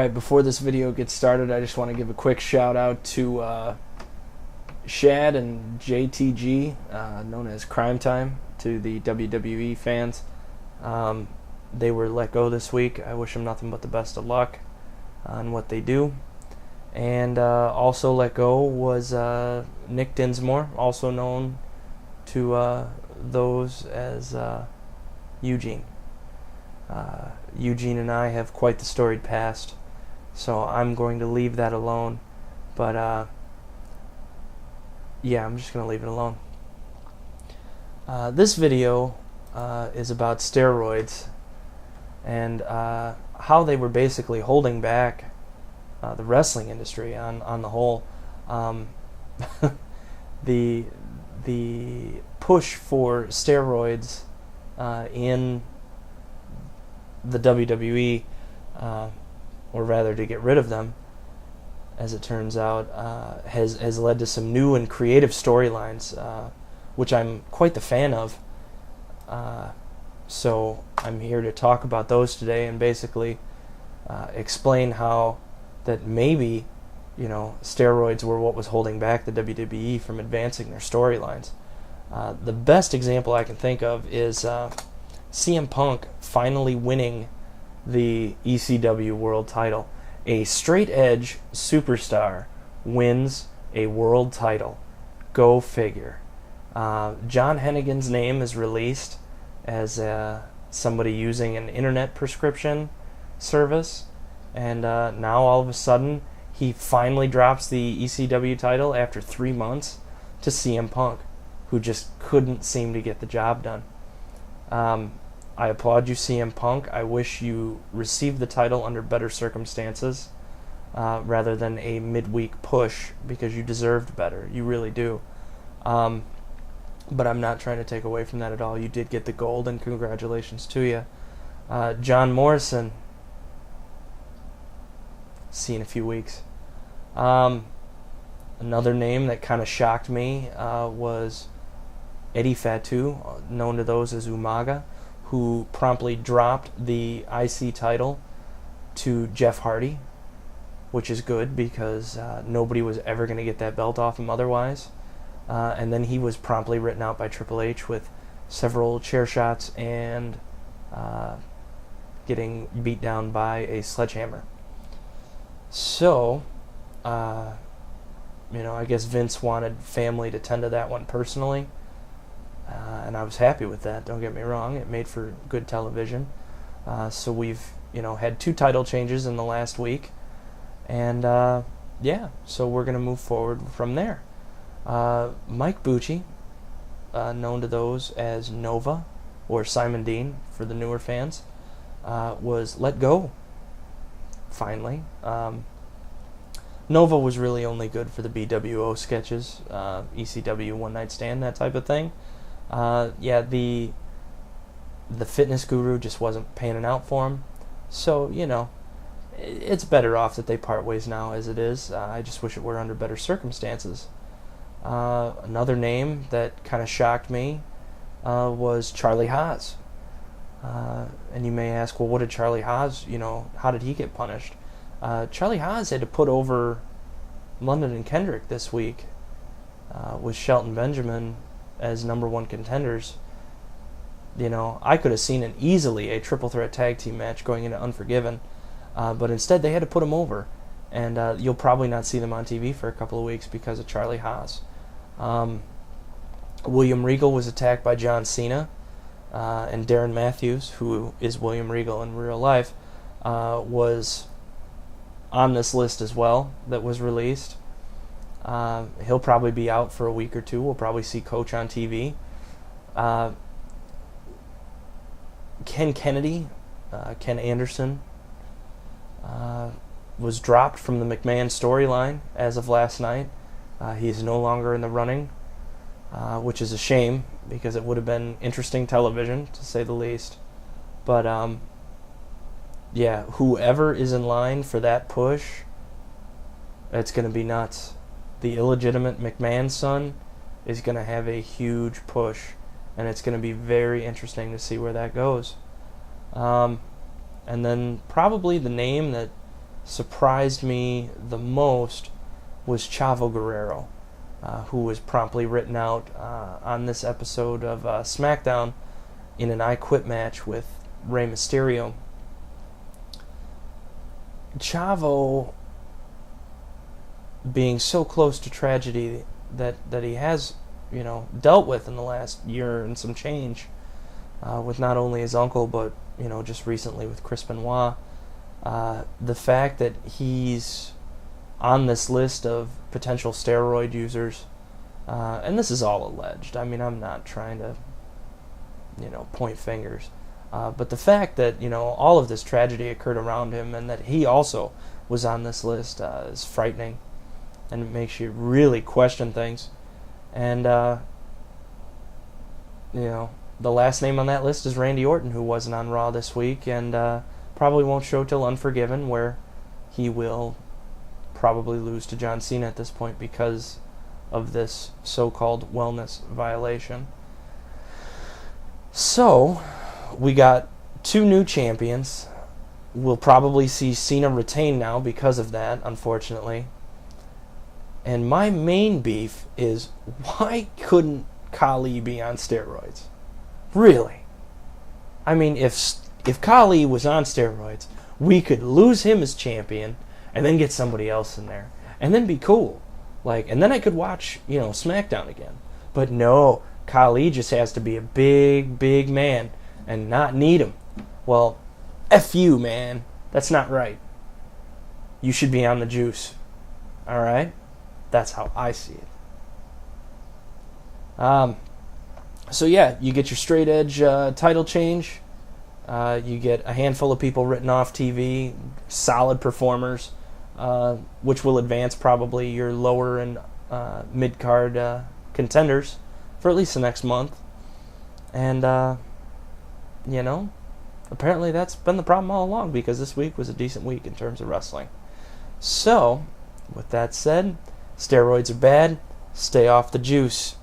Alright, before this video gets started, I just want to give a quick shout out to Shad and JTG, known as Crime Time, to the WWE fans. They were let go this week. I wish them nothing but the best of luck on what they do. And also let go was Nick Dinsmore, also known to those as Eugene. Eugene and I have quite the storied past, so I'm going to leave that alone. But yeah, I'm just going to leave it alone. This video is about steroids and how they were basically holding back the wrestling industry on the whole. The push for steroids in the WWE, or rather to get rid of them, as it turns out, has led to some new and creative storylines, which I'm quite the fan of. So I'm here to talk about those today and basically explain how that maybe, steroids were what was holding back the WWE from advancing their storylines. The best example I can think of is CM Punk finally winning the ECW world title. A straight edge superstar wins a world title. Go figure. John Hennigan's name is released as somebody using an internet prescription service, and now all of a sudden he finally drops the ECW title after 3 months to CM Punk, who just couldn't seem to get the job done. I applaud you, CM Punk. I wish you received the title under better circumstances rather than a midweek push, because you deserved better. You really do. But I'm not trying to take away from that at all. You did get the gold, and congratulations to you. John Morrison, see you in a few weeks. Another name that kind of shocked me was Eddie Fatu, known to those as Umaga, who promptly dropped the IC title to Jeff Hardy, which is good because nobody was ever going to get that belt off him otherwise. And then he was promptly written out by Triple H with several chair shots and getting beat down by a sledgehammer. So, I guess Vince wanted family to tend to that one personally. And I was happy with that, don't get me wrong. It made for good television. So we've, had 2 title changes in the last week. And, so we're going to move forward from there. Mike Bucci, known to those as Nova, or Simon Dean for the newer fans, was let go, finally. Nova was really only good for the BWO sketches, ECW One Night Stand, that type of thing. The fitness guru just wasn't panning out for him. So, it's better off that they part ways now as it is. I just wish it were under better circumstances. Another name that kind of shocked me was Charlie Haas. And you may ask, well, what did Charlie Haas, how did he get punished? Charlie Haas had to put over London and Kendrick this week with Shelton Benjamin as number 1 contenders. I could have seen easily a triple threat tag team match going into Unforgiven, but instead they had to put them over, and you'll probably not see them on TV for a couple of weeks because of Charlie Haas. William Regal was attacked by John Cena, and Darren Matthews, who is William Regal in real life, was on this list as well that was released. He'll probably be out for a week or 2. We'll probably see Coach on TV. Ken Kennedy, Ken Anderson, was dropped from the McMahon storyline as of last night. He is no longer in the running, which is a shame because it would have been interesting television, to say the least. But, whoever is in line for that push, it's going to be nuts. The illegitimate McMahon son is going to have a huge push, and it's going to be very interesting to see where that goes. And then probably the name that surprised me the most was Chavo Guerrero, who was promptly written out on this episode of SmackDown in an I Quit match with Rey Mysterio. Chavo, being so close to tragedy that he has, dealt with in the last year and some change, with not only his uncle, but, just recently with Chris Benoit, the fact that he's on this list of potential steroid users, and this is all alleged. I mean, I'm not trying to, point fingers. But the fact that, all of this tragedy occurred around him and that he also was on this list is frightening. And it makes you really question things. And, the last name on that list is Randy Orton, who wasn't on Raw this week and probably won't show till Unforgiven, where he will probably lose to John Cena at this point because of this so-called wellness violation. So, we got 2 new champions. We'll probably see Cena retain now because of that, unfortunately. And my main beef is, why couldn't Khali be on steroids? Really? I mean, if Khali was on steroids, we could lose him as champion and then get somebody else in there and then be cool. And then I could watch, SmackDown again. But no, Khali just has to be a big, big man and not need him. Well, F you, man. That's not right. You should be on the juice. Alright? That's how I see it. So yeah, you get your straight edge title change. You get a handful of people written off TV, solid performers, which will advance probably your lower and mid-card contenders for at least the next month. And, apparently that's been the problem all along, because this week was a decent week in terms of wrestling. So, with that said, steroids are bad. Stay off the juice.